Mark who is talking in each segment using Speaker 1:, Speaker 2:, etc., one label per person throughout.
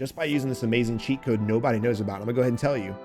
Speaker 1: just by using this amazing cheat code nobody knows about. I'm gonna go ahead and tell you.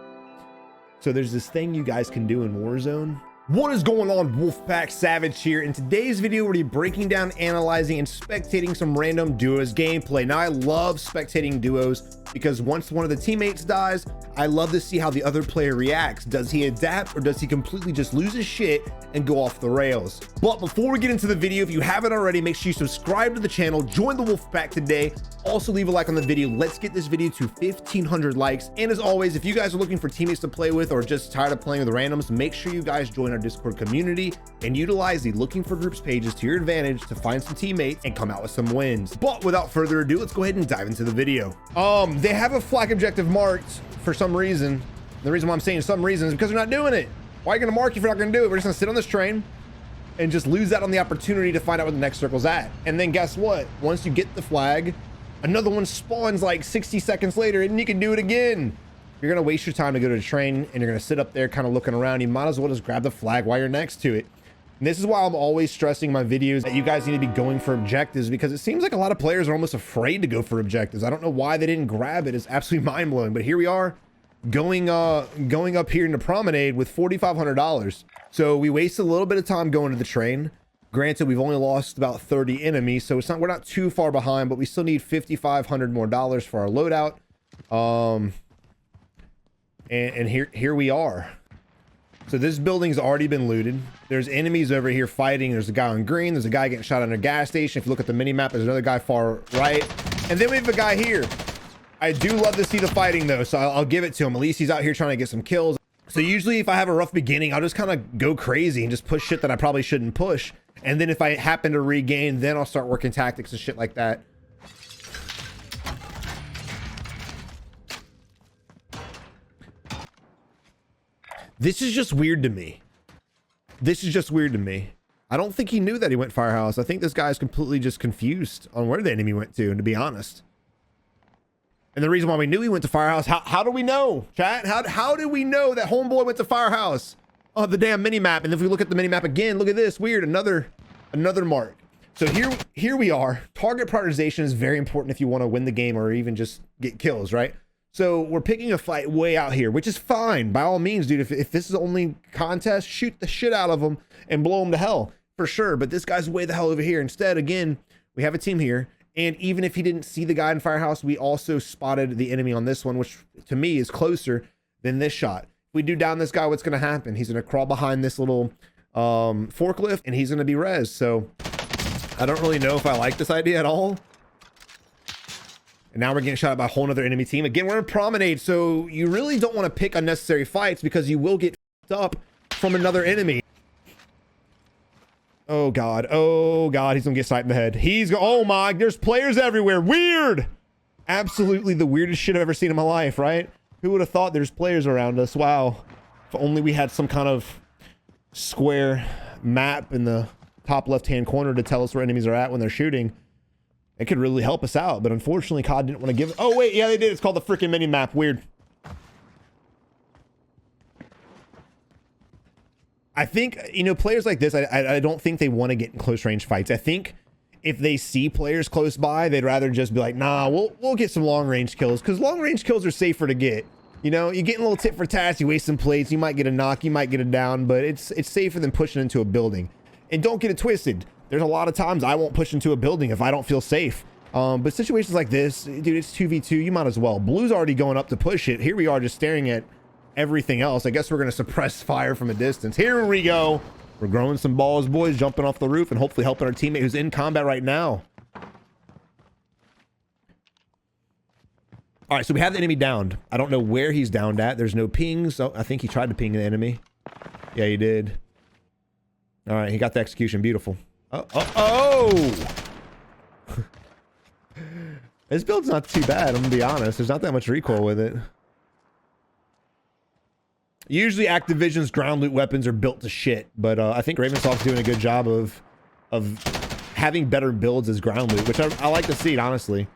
Speaker 1: So there's this thing you guys can do in Warzone. What is going on, Wolfpack Savage here? In today's video, we're gonna be breaking down, analyzing, and spectating some random duos gameplay. Now, I love spectating duos because once one of the teammates dies, I love to see how the other player reacts. Does he adapt or does he completely just lose his shit and go off the rails? But before we get into the video, if you haven't already, make sure you subscribe to the channel, join the Wolfpack today. Also leave a like on the video. Let's get this video to 1,500 likes. And as always, if you guys are looking for teammates to play with or just tired of playing with randoms, make sure you guys join our Discord community and utilize the looking for groups pages to your advantage to find some teammates and come out with some wins. But without further ado, let's go ahead and dive into the video. They have a flag objective marked for some reason. The reason why I'm saying some reason is because they're not doing it. Why are you gonna mark if you're not gonna do it? We're just gonna sit on this train and just lose out on the opportunity to find out where the next circle's at. And then guess what? Once you get the flag, another one spawns like 60 seconds later and you can do it again. You're gonna waste your time to go to the train and you're gonna sit up there kind of looking around. You might as well just grab the flag while you're next to it. And this is why I'm always stressing my videos that you guys need to be going for objectives, because it seems like a lot of players are almost afraid to go for objectives. I don't know why they didn't grab it. It's absolutely mind-blowing. But here we are going up here into Promenade with $4,500. So we wasted a little bit of time going to the train. Granted, we've only lost about 30 enemies, so we're not too far behind, but we still need $5,500 more for our loadout. And here we are. So this building's already been looted. There's enemies over here fighting. There's a guy on green. There's a guy getting shot at a gas station. If you look at the mini map, there's another guy far right. And then we have a guy here. I do love to see the fighting though, so I'll give it to him. At least he's out here trying to get some kills. So usually if I have a rough beginning, I'll just kind of go crazy and just push shit that I probably shouldn't push. And then if I happen to regain, then I'll start working tactics and shit like that. This is just weird to me. This is just weird to me. I don't think he knew that he went Firehouse. I think this guy's completely just confused on where the enemy went to, and to be honest. And the reason why we knew he went to Firehouse, how do we know, chat? How did we know that homeboy went to Firehouse? Oh, the damn mini-map. And if we look at the mini-map again, look at this. Weird, another mark. So here we are. Target prioritization is very important if you want to win the game or even just get kills, right? So we're picking a fight way out here, which is fine. By all means, dude, if this is the only contest, shoot the shit out of them and blow them to hell for sure. But this guy's way the hell over here. Instead, again, we have a team here. And even if he didn't see the guy in Firehouse, we also spotted the enemy on this one, which to me is closer than this shot. If we do down this guy, what's going to happen? He's going to crawl behind this little forklift and he's going to be rezzed. So I don't really know if I like this idea at all. And now we're getting shot at by a whole nother enemy team. Again, we're in Promenade, so you really don't want to pick unnecessary fights because you will get up from another enemy. Oh God, he's gonna get sniped in the head. Oh my, there's players everywhere. Weird. Absolutely the weirdest shit I've ever seen in my life, right? Who would have thought there's players around us? Wow. If only we had some kind of square map in the top left-hand corner to tell us where enemies are at when they're shooting. It could really help us out, but unfortunately CoD didn't want to give it. Oh wait, yeah, they did. It's called the freaking mini map. Weird. I think, you know, players like this, I don't think they want to get in close range fights. I think if they see players close by, they'd rather just be like, nah, we'll get some long range kills, because long range kills are safer to get. You know, you're getting a little tit for tat, you waste some plates, you might get a knock, you might get a down, but it's safer than pushing into a building. And don't get it twisted. There's a lot of times I won't push into a building if I don't feel safe. But situations like this, dude, it's 2v2, you might as well. Blue's already going up to push it. Here we are just staring at everything else. I guess we're going to suppress fire from a distance. Here we go. We're growing some balls, boys, jumping off the roof and hopefully helping our teammate who's in combat right now. All right, so we have the enemy downed. I don't know where he's downed at. There's no pings. So I think he tried to ping the enemy. Yeah, he did. All right, he got the execution. Beautiful. Oh! This build's not too bad, I'm gonna be honest. There's not that much recoil with it. Usually Activision's ground loot weapons are built to shit, but I think Ravensoft's doing a good job of having better builds as ground loot, which I like to see, honestly.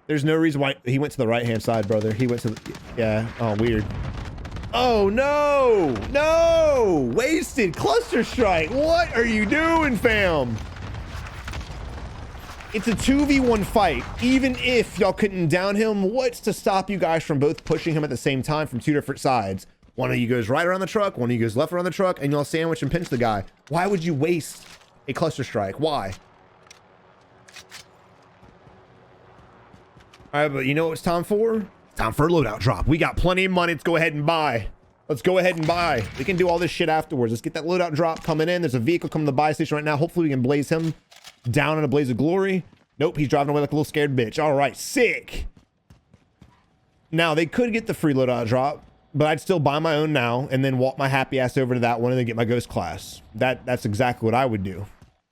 Speaker 1: There's no reason why he went to the right-hand side, brother. He went to the, yeah, oh, weird. Oh, no! No! Wasted cluster strike! What are you doing, fam? It's a 2v1 fight. Even if y'all couldn't down him, what's to stop you guys from both pushing him at the same time from two different sides? One of you goes right around the truck, one of you goes left around the truck, and y'all sandwich and pinch the guy. Why would you waste a cluster strike? Why? All right, but you know what it's time for? It's time for a loadout drop. We got plenty of money. Let's go ahead and buy. Let's go ahead and buy. We can do all this shit afterwards. Let's get that loadout drop coming in. There's a vehicle coming to the buy station right now. Hopefully we can blaze him down in a blaze of glory. Nope, he's driving away like a little scared bitch. All right, sick. Now, they could get the free loadout drop, but I'd still buy my own now and then walk my happy ass over to that one and then get my ghost class. That's exactly what I would do.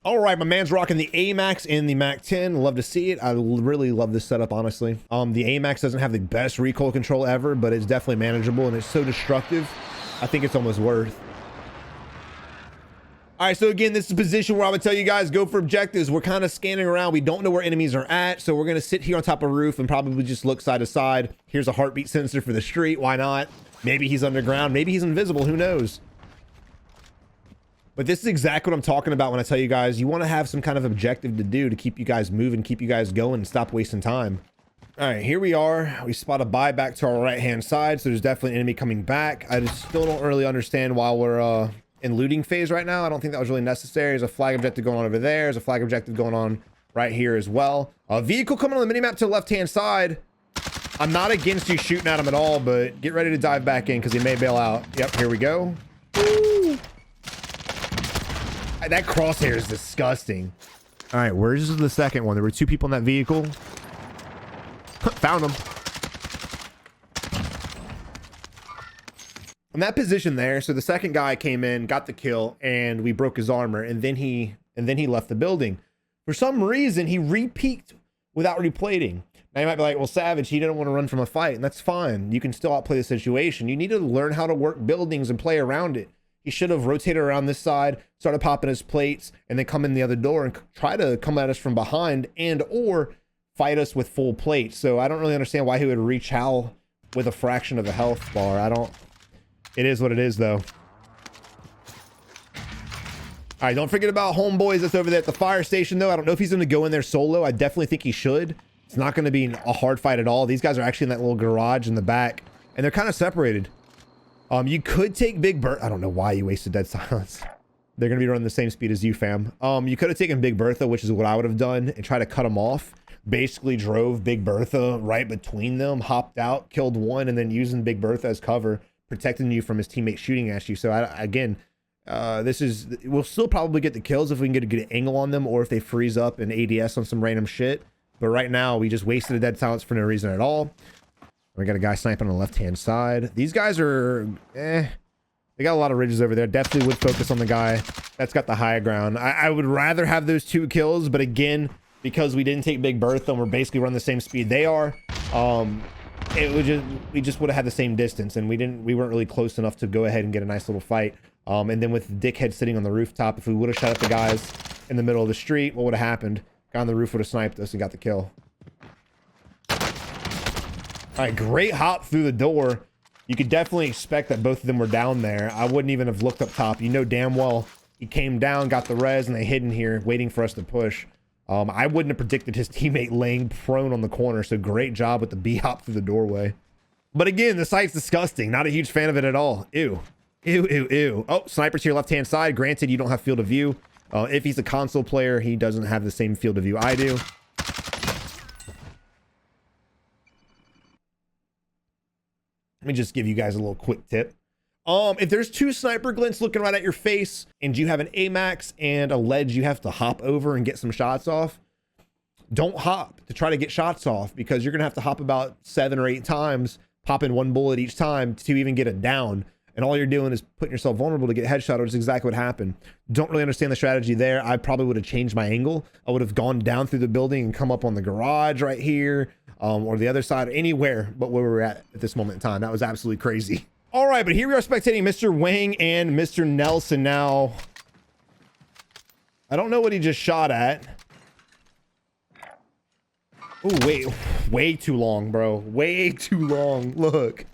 Speaker 1: All right, my man's rocking the AMAX in the MAC-10. Love to see it. I really love this setup, honestly. The AMAX doesn't have the best recoil control ever, but it's definitely manageable and it's so destructive. I think it's almost worth. All right, so again, this is a position where I would tell you guys, go for objectives. We're kind of scanning around. We don't know where enemies are at, so we're going to sit here on top of a roof and probably just look side to side. Here's a heartbeat sensor for the street. Why not? Maybe he's underground. Maybe he's invisible. Who knows? But this is exactly what I'm talking about when I tell you guys, you want to have some kind of objective to do to keep you guys moving, keep you guys going, and stop wasting time. All right, here we are. We spot a buy back to our right-hand side, so there's definitely an enemy coming back. I just still don't really understand why we're in looting phase right now. I don't think that was really necessary. There's a flag objective going on over there. There's a flag objective going on right here as well. A vehicle coming on the minimap to the left-hand side. I'm not against you shooting at him at all, but get ready to dive back in because he may bail out. Yep, here we go. Woo! That crosshair is disgusting. All right, where's the second one? There were two people in that vehicle. Found them. In that position there, so the second guy came in, got the kill, and we broke his armor, and then he left the building. For some reason, he re-peeked without replating. Now you might be like, well, Savage, he didn't want to run from a fight, and that's fine. You can still outplay the situation. You need to learn how to work buildings and play around it. He should have rotated around this side, started popping his plates, and then come in the other door and try to come at us from behind and or fight us with full plates. So I don't really understand why he would reach Hal with a fraction of a health bar. It is what it is, though. All right, don't forget about homeboys that's over there at the fire station, though. I don't know if he's going to go in there solo. I definitely think he should. It's not going to be a hard fight at all. These guys are actually in that little garage in the back, and they're kind of separated. You could take Big Bertha. I don't know why you wasted dead silence. They're going to be running the same speed as you, fam. You could have taken Big Bertha, which is what I would have done, and try to cut him off. Basically drove Big Bertha right between them, hopped out, killed one, and then using Big Bertha as cover, protecting you from his teammate shooting at you. So we'll still probably get the kills if we can get a good angle on them, or if they freeze up and ADS on some random shit. But right now, we just wasted a dead silence for no reason at all. We got a guy sniping on the left-hand side. These guys are, they got a lot of ridges over there. Definitely would focus on the guy that's got the higher ground. I would rather have those 2 kills, but again, because we didn't take Big Bertha and we're basically running the same speed they are, we just would have had the same distance, and we weren't really close enough to go ahead and get a nice little fight. And then with Dickhead sitting on the rooftop, if we would have shot at the guys in the middle of the street, what would have happened? Guy on the roof would have sniped us and got the kill. All right, great hop through the door. You could definitely expect that both of them were down there. I wouldn't even have looked up top. You know damn well he came down, got the res, and they hid in here waiting for us to push. I wouldn't have predicted his teammate laying prone on the corner, so great job with the B hop through the doorway. But again, the site's disgusting. Not a huge fan of it at all. Ew. Ew, ew, ew. Oh, sniper's to your left-hand side. Granted, you don't have field of view. If he's a console player, he doesn't have the same field of view I do. Let me just give you guys a little quick tip. If there's 2 sniper glints looking right at your face and you have an AMAX and a ledge you have to hop over and get some shots off, don't hop to try to get shots off, because you're going to have to hop about 7 or 8 times, pop in 1 bullet each time to even get it down. And all you're doing is putting yourself vulnerable to get headshot, which is exactly what happened. Don't really understand the strategy there. I probably would have changed my angle. I would have gone down through the building and come up on the garage right here, or the other side, or anywhere but where we're at this moment in time. That was absolutely crazy. All right, but here we are spectating Mr. Wang and Mr. Nelson now. I don't know what he just shot at. Oh, wait, way too long, bro. Way too long. Look.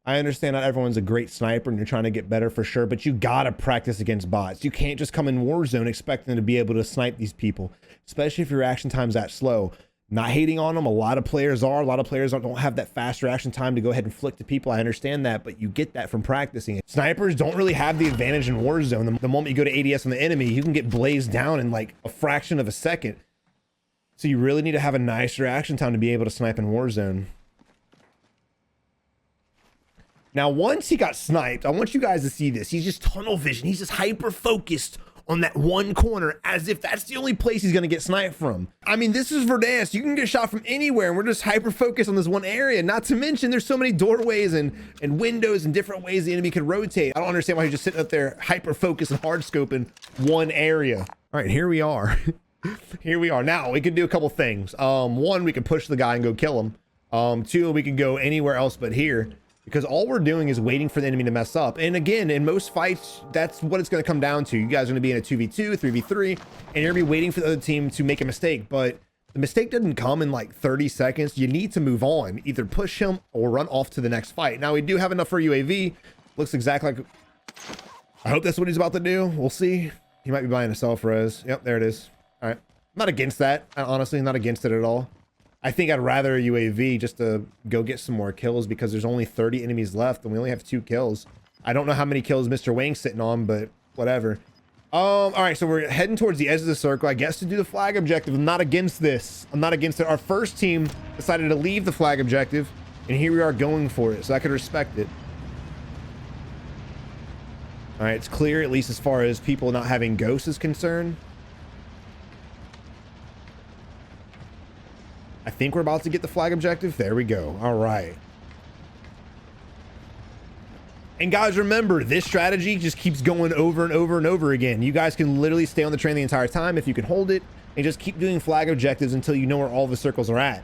Speaker 1: I understand not everyone's a great sniper and you're trying to get better for sure, but you gotta practice against bots. You can't just come in Warzone expecting to be able to snipe these people, especially if your reaction time's that slow. Not hating on them, a lot of players don't have that fast reaction time to go ahead and flick to people. I understand that, but you get that from practicing. Snipers don't really have the advantage in Warzone. The moment you go to ADS on the enemy, you can get blazed down in like a fraction of a second. So you really need to have a nice reaction time to be able to snipe in Warzone. Now, once he got sniped, I want you guys to see this. He's just tunnel vision. He's just hyper focused on that one corner as if that's the only place he's going to get sniped from. I mean, this is Verdansk. You can get shot from anywhere, and we're just hyper focused on this one area. Not to mention there's so many doorways and windows and different ways the enemy can rotate. I don't understand why he's just sitting up there hyper focused and hard scoping one area. All right, here we are. Here we are. Now we can do a couple things. One, we can push the guy and go kill him. Two, we can go anywhere else but here, because all we're doing is waiting for the enemy to mess up. And again, in most fights, that's what it's going to come down to. You guys are going to be in a 2v2, 3v3, and you're going to be waiting for the other team to make a mistake. But the mistake doesn't come in like 30 seconds. You need to move on, either push him or run off to the next fight. Now, we do have enough for UAV. Looks exactly like... I hope that's what he's about to do. We'll see. He might be buying a self-res. Yep, there it is. All right. I'm not against that. Honestly, not against it at all. I think I'd rather a UAV just to go get some more kills because there's only 30 enemies left and we only have 2 kills. I don't know how many kills Mr. Wang's sitting on, but whatever. All right, so we're heading towards the edge of the circle, I guess, to do the flag objective. I'm not against this. I'm not against it. Our first team decided to leave the flag objective, and here we are going for it, so I could respect it. All right, it's clear, at least as far as people not having ghosts is concerned. I think we're about to get the flag objective. There we go. All right. And guys, remember, this strategy just keeps going over and over and over again. You guys can literally stay on the train the entire time if you can hold it and just keep doing flag objectives until you know where all the circles are at.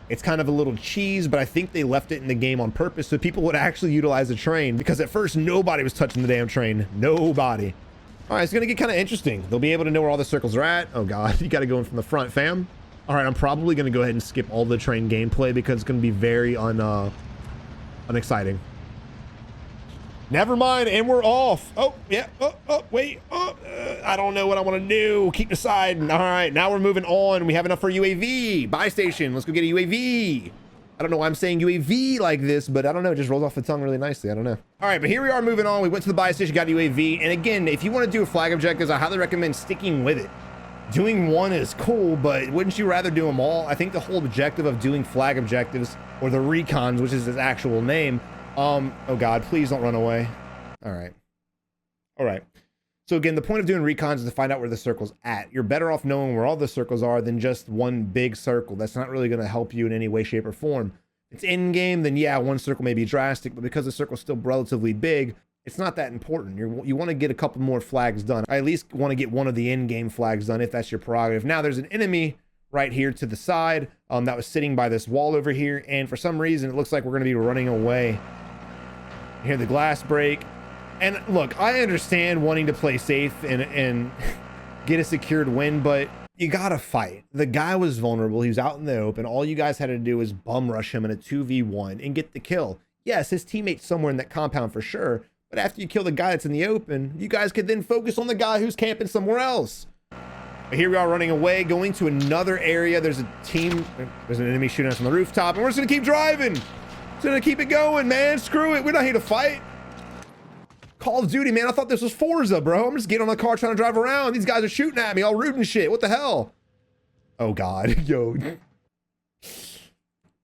Speaker 1: It's kind of a little cheese, but I think they left it in the game on purpose so people would actually utilize the train, because at first nobody was touching the damn train. Nobody. All right, it's going to get kind of interesting. They'll be able to know where all the circles are at. Oh God, you got to go in from the front, fam. All right, I'm probably going to go ahead and skip all the train gameplay because it's going to be very unexciting. Never mind, and we're off. Oh, yeah. Wait. I don't know what I want to do. Keep deciding. All right, now we're moving on. We have enough for UAV. Buy station. Let's go get a UAV. I don't know why I'm saying UAV like this, but I don't know. It just rolls off the tongue really nicely. I don't know. All right, but here we are moving on. We went to the buy station, got UAV. And again, if you want to do a flag objectives, I highly recommend sticking with it. Doing one is cool, but wouldn't you rather do them all? I think the whole objective of doing flag objectives, or the recons, which is its actual name. Oh God, please don't run away. All right. So again, the point of doing recons is to find out where the circle's at. You're better off knowing where all the circles are than just one big circle. That's not really going to help you in any way, shape, or form. If it's in game, then yeah, one circle may be drastic, but because the circle's still relatively big, it's not that important. You want to get a couple more flags done. I at least want to get one of the in-game flags done if that's your prerogative. Now there's an enemy right here to the side that was sitting by this wall over here, and for some reason it looks like we're going to be running away. You hear the glass break. And look, I understand wanting to play safe and get a secured win, but you gotta fight. The guy was vulnerable. He was out in the open. All you guys had to do was bum rush him in a 2v1 and get the kill. Yes, his teammate's somewhere in that compound for sure, but after you kill the guy that's in the open, you guys could then focus on the guy who's camping somewhere else. But here we are running away, going to another area. There's an enemy shooting us on the rooftop, and we're just gonna keep driving. Just gonna keep it going, man. Screw it. We're not here to fight. Call of Duty, man. I thought this was Forza, bro. I'm just getting on the car trying to drive around. These guys are shooting at me, all rude and shit. What the hell? Oh God, yo.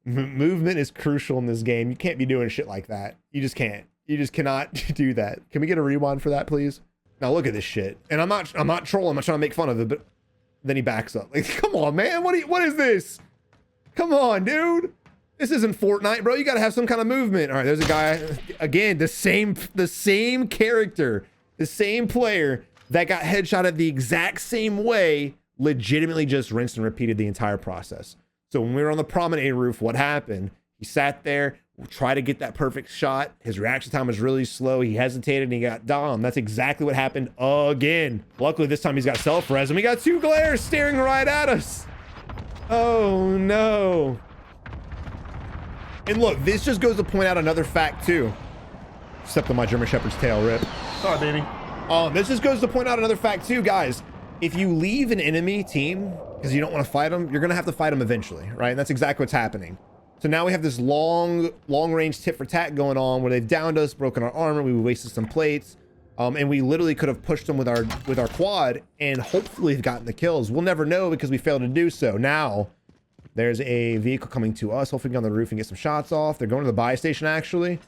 Speaker 1: Movement is crucial in this game. You can't be doing shit like that. You just can't. You just cannot do that. Can we get a rewind for that, please? Now look at this shit. And I'm not trolling. I'm not trying to make fun of it, but then he backs up. Like, come on, man. What is this? Come on, dude. This isn't Fortnite, bro. You got to have some kind of movement. All right, there's a guy. Again, the same character, the same player that got headshotted the exact same way, legitimately just rinsed and repeated the entire process. So when we were on the promenade roof, what happened? He sat there, tried to get that perfect shot. His reaction time was really slow. He hesitated and he got domed. That's exactly what happened again. Luckily, this time he's got self-res and we got 2 glares staring right at us. Oh no. And look, this just goes to point out another fact too. Stepped on my German Shepherd's tail, rip.
Speaker 2: Sorry, baby.
Speaker 1: This just goes to point out another fact too, guys. If you leave an enemy team because you don't want to fight them, you're going to have to fight them eventually, right? And that's exactly what's happening. So now we have this long range tit for tat going on where they've downed us, broken our armor, we wasted some plates, and we literally could have pushed them with our quad and hopefully gotten the kills. We'll never know because we failed to do so. Now there's a vehicle coming to us. Hopefully get on the roof and get some shots off. They're going to the buy station actually.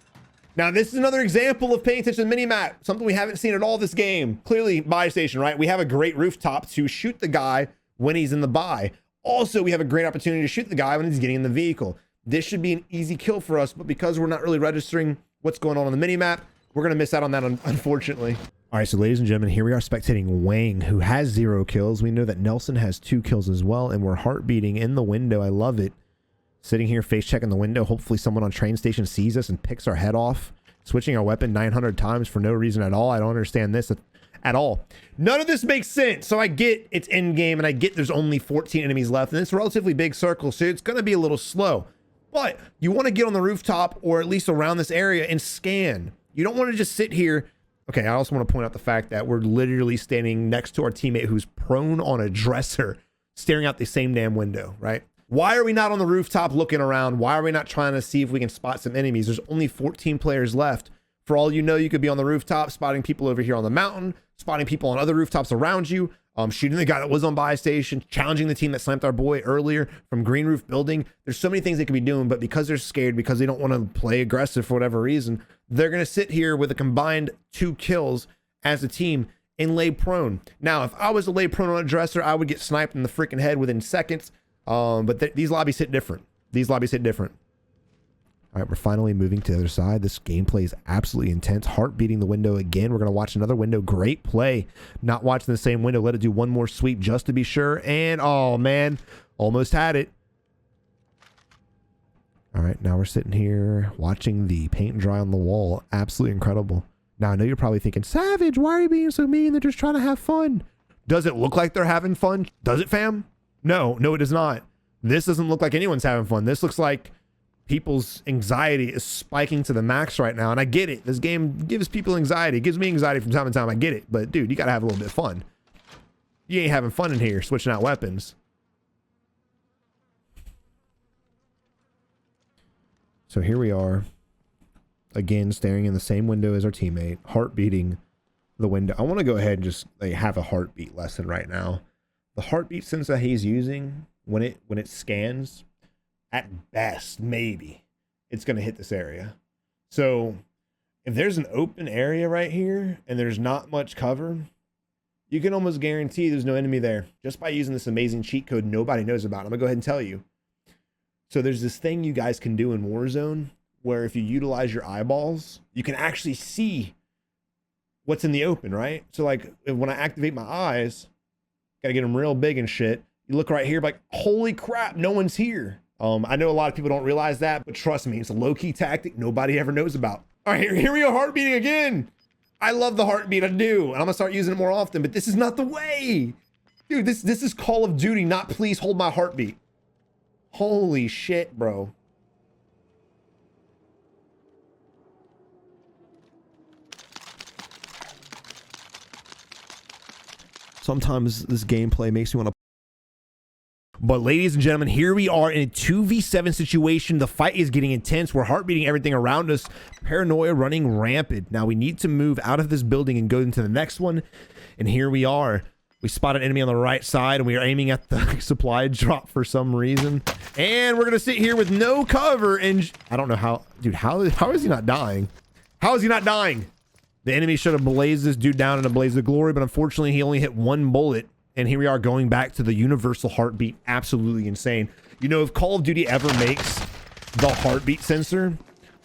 Speaker 1: Now this is another example of paying attention to the mini-map, something we haven't seen at all this game. Clearly buy station, right? We have a great rooftop to shoot the guy when he's in the buy. Also, we have a great opportunity to shoot the guy when he's getting in the vehicle. This should be an easy kill for us, but because we're not really registering what's going on the mini-map, we're going to miss out on that, unfortunately. All right, so ladies and gentlemen, here we are spectating Wang, who has 0 kills. We know that Nelson has 2 kills as well, and we're heart beating in the window. I love it. Sitting here, face checking the window. Hopefully someone on train station sees us and picks our head off. Switching our weapon 900 times for no reason at all. I don't understand this at all. None of this makes sense. So I get it's end game, and I get there's only 14 enemies left, and it's a relatively big circle, so it's going to be a little slow. But you want to get on the rooftop or at least around this area and scan. You don't want to just sit here. Okay, I also want to point out the fact that we're literally standing next to our teammate who's prone on a dresser, staring out the same damn window, right? Why are we not on the rooftop looking around? Why are we not trying to see if we can spot some enemies? There's only 14 players left. For all you know, you could be on the rooftop, spotting people over here on the mountain, spotting people on other rooftops around you, shooting the guy that was on buy station, challenging the team that sniped our boy earlier from green roof building. There's so many things they could be doing, but because they're scared, because they don't want to play aggressive for whatever reason, they're going to sit here with a combined 2 kills as a team and lay prone. Now, if I was to lay prone on a dresser, I would get sniped in the freaking head within seconds. But these lobbies hit different. These lobbies hit different. All right, we're finally moving to the other side. This gameplay is absolutely intense. Heart beating the window again. We're going to watch another window. Great play. Not watching the same window. Let it do one more sweep just to be sure. And, oh, man, almost had it. All right, now we're sitting here watching the paint dry on the wall. Absolutely incredible. Now, I know you're probably thinking, Savage, why are you being so mean? They're just trying to have fun. Does it look like they're having fun? Does it, fam? No, it does not. This doesn't look like anyone's having fun. This looks like people's anxiety is spiking to the max right now. And I get it. This game gives people anxiety. It gives me anxiety from time to time. I get it. But dude, you got to have a little bit of fun. You ain't having fun in here switching out weapons. So here we are again, staring in the same window as our teammate, heart beating the window. I want to go ahead and just have a heartbeat lesson right now. The heartbeat sensor he's using, when it scans, at best, maybe it's going to hit this area. So if there's an open area right here and there's not much cover, you can almost guarantee there's no enemy there just by using this amazing cheat code nobody knows about. I'm gonna go ahead and tell you. So there's this thing you guys can do in Warzone where if you utilize your eyeballs, you can actually see what's in the open, right? So like when I activate my eyes, gotta get them real big and shit. You look right here, like, holy crap, no one's here. I know a lot of people don't realize that, but trust me, it's a low-key tactic nobody ever knows about. All right, here we go, heart beating again. I love the heartbeat, I do. And I'm gonna start using it more often, but this is not the way. Dude, this is Call of Duty, not please hold my heartbeat. Holy shit, bro. Sometimes this gameplay makes me want to. But ladies and gentlemen, here we are in a 2v7 situation. The fight is getting intense. We're heart beating everything around us. Paranoia running rampant. Now we need to move out of this building and go into the next one. And here we are. We spot an enemy on the right side and we are aiming at the supply drop for some reason. And we're going to sit here with no cover. And I don't know how, dude, how is he not dying? How is he not dying? The enemy should have blazed this dude down in a blaze of glory, but unfortunately he only hit one bullet. And here we are going back to the universal heartbeat. Absolutely insane. You know, if Call of Duty ever makes the heartbeat sensor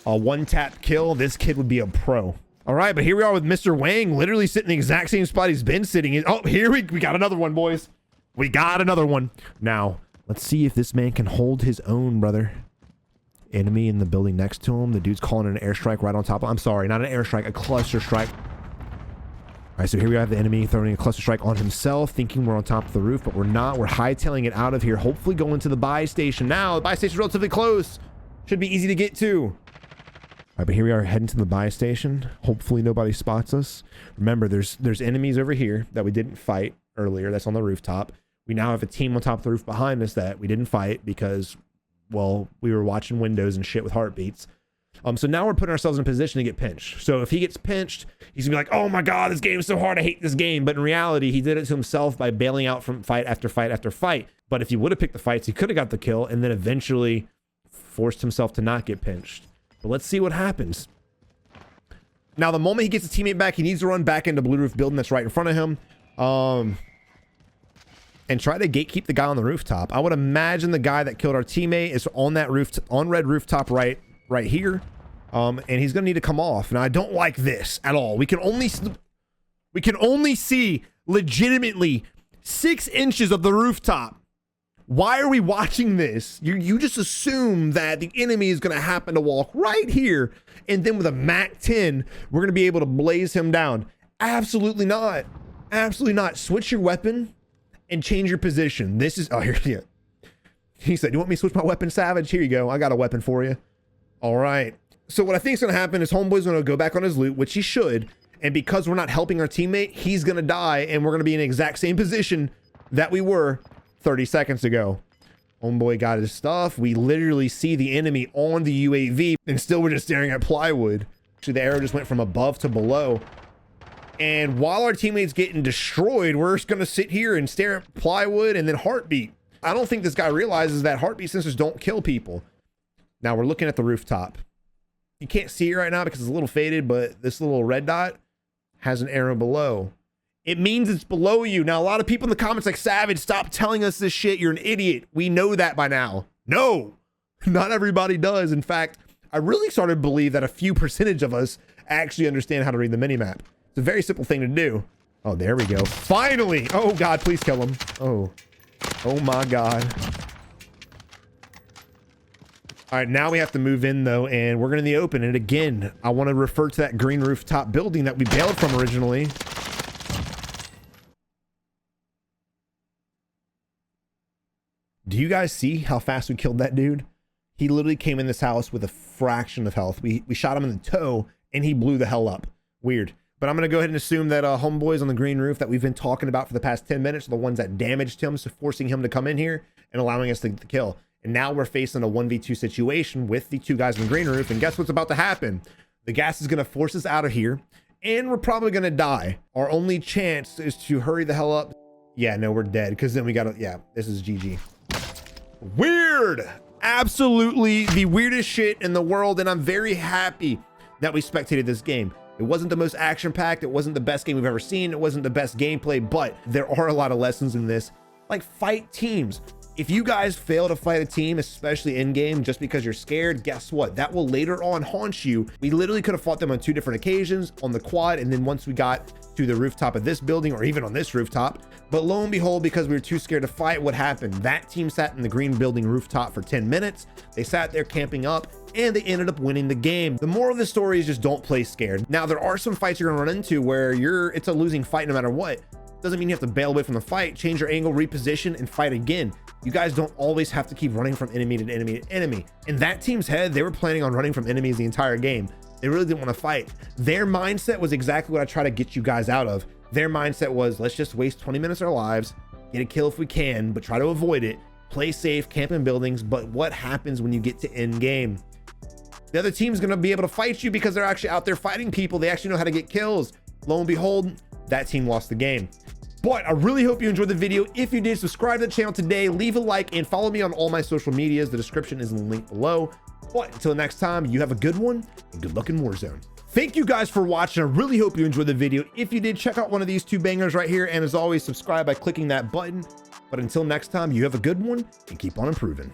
Speaker 1: a one-tap kill, this kid would be a pro. All right, but here we are with Mr. Wang, literally sitting in the exact same spot he's been sitting in. Oh, here we got another one, boys. We got another one. Now, let's see if this man can hold his own, brother. Enemy in the building next to him. The dude's calling an airstrike right on top of him. I'm sorry, not an airstrike, a cluster strike. All right, so here we have the enemy throwing a cluster strike on himself, thinking we're on top of the roof, but we're not. We're hightailing it out of here, hopefully going to the buy station. Now, the buy station's relatively close. Should be easy to get to. All right, but here we are heading to the buy station. Hopefully nobody spots us. Remember, there's enemies over here that we didn't fight earlier. That's on the rooftop. We now have a team on top of the roof behind us that we didn't fight because, well, we were watching windows and shit with heartbeats. So now we're putting ourselves in a position to get pinched. So if he gets pinched, he's gonna be like, oh my God, this game is so hard. I hate this game. But in reality, he did it to himself by bailing out from fight after fight after fight. But if he would have picked the fights, he could have got the kill and then eventually forced himself to not get pinched. But let's see what happens. Now, the moment he gets a teammate back, he needs to run back into blue roof building that's right in front of him. And try to gatekeep the guy on the rooftop. I would imagine the guy that killed our teammate is on that roof, on red rooftop right here. And he's gonna need to come off. Now, I don't like this at all. We can only see legitimately 6 inches of the rooftop. Why are we watching this? You just assume that the enemy is gonna happen to walk right here, and then with a MAC-10, we're gonna be able to blaze him down. Absolutely not. Absolutely not. Switch your weapon and change your position. This is, oh, here, yeah. He said, you want me to switch my weapon, Savage? Here you go. I got a weapon for you. All right. So what I think is going to happen is Homeboy's going to go back on his loot, which he should. And because we're not helping our teammate, he's going to die. And we're going to be in the exact same position that we were 30 seconds ago. Homeboy got his stuff. We literally see the enemy on the UAV and still we're just staring at plywood. Actually, the arrow just went from above to below. And while our teammate's getting destroyed, we're just going to sit here and stare at plywood and then heartbeat. I don't think this guy realizes that heartbeat sensors don't kill people. Now we're looking at the rooftop. You can't see it right now because it's a little faded, but this little red dot has an arrow below. It means it's below you. Now, a lot of people in the comments like, Savage, stop telling us this shit. You're an idiot. We know that by now. No, not everybody does. In fact, I really started to believe that a few percentage of us actually understand how to read the minimap. It's a very simple thing to do. Oh, there we go. Finally. Oh God, please kill him. Oh my God. All right, now we have to move in though, and we're going to the open. And again, I want to refer to that green rooftop building that we bailed from originally. Do you guys see how fast we killed that dude? He literally came in this house with a fraction of health. We shot him in the toe and he blew the hell up. Weird. But I'm going to go ahead and assume that homeboys on the green roof that we've been talking about for the past 10 minutes are the ones that damaged him, so forcing him to come in here and allowing us to get the kill. And now we're facing a 1v2 situation with the 2 guys on the green roof. And guess what's about to happen? The gas is going to force us out of here and we're probably going to die. Our only chance is to hurry the hell up. Yeah, no, we're dead because then we got to, yeah, this is GG. Weird. Absolutely the weirdest shit in the world. And I'm very happy that we spectated this game. It wasn't the most action-packed. It wasn't the best game we've ever seen. It wasn't the best gameplay, but there are a lot of lessons in this. Like, fight teams. If you guys fail to fight a team, especially in game, just because you're scared, guess what? That will later on haunt you. We literally could have fought them on 2 different occasions, on the quad, and then once we got to the rooftop of this building, or even on this rooftop. But lo and behold, because we were too scared to fight, what happened? That team sat in the green building rooftop for 10 minutes. They sat there camping up, and they ended up winning the game. The moral of the story is just don't play scared. Now, there are some fights you're gonna run into where it's a losing fight no matter what. Doesn't mean you have to bail away from the fight, change your angle, reposition, and fight again. You guys don't always have to keep running from enemy to enemy to enemy. In that team's head, they were planning on running from enemies the entire game. They really didn't want to fight. Their mindset was exactly what I try to get you guys out of. Their mindset was, let's just waste 20 minutes of our lives, get a kill if we can, but try to avoid it, play safe, camp in buildings. But what happens when you get to end game? The other team's going to be able to fight you because they're actually out there fighting people. They actually know how to get kills. Lo and behold, that team lost the game. But I really hope you enjoyed the video. If you did, subscribe to the channel today, leave a like, and follow me on all my social medias. The description is in the link below. But until next time, you have a good one, and good luck in Warzone. Thank you guys for watching. I really hope you enjoyed the video. If you did, check out one of these 2 bangers right here. And as always, subscribe by clicking that button. But until next time, you have a good one, and keep on improving.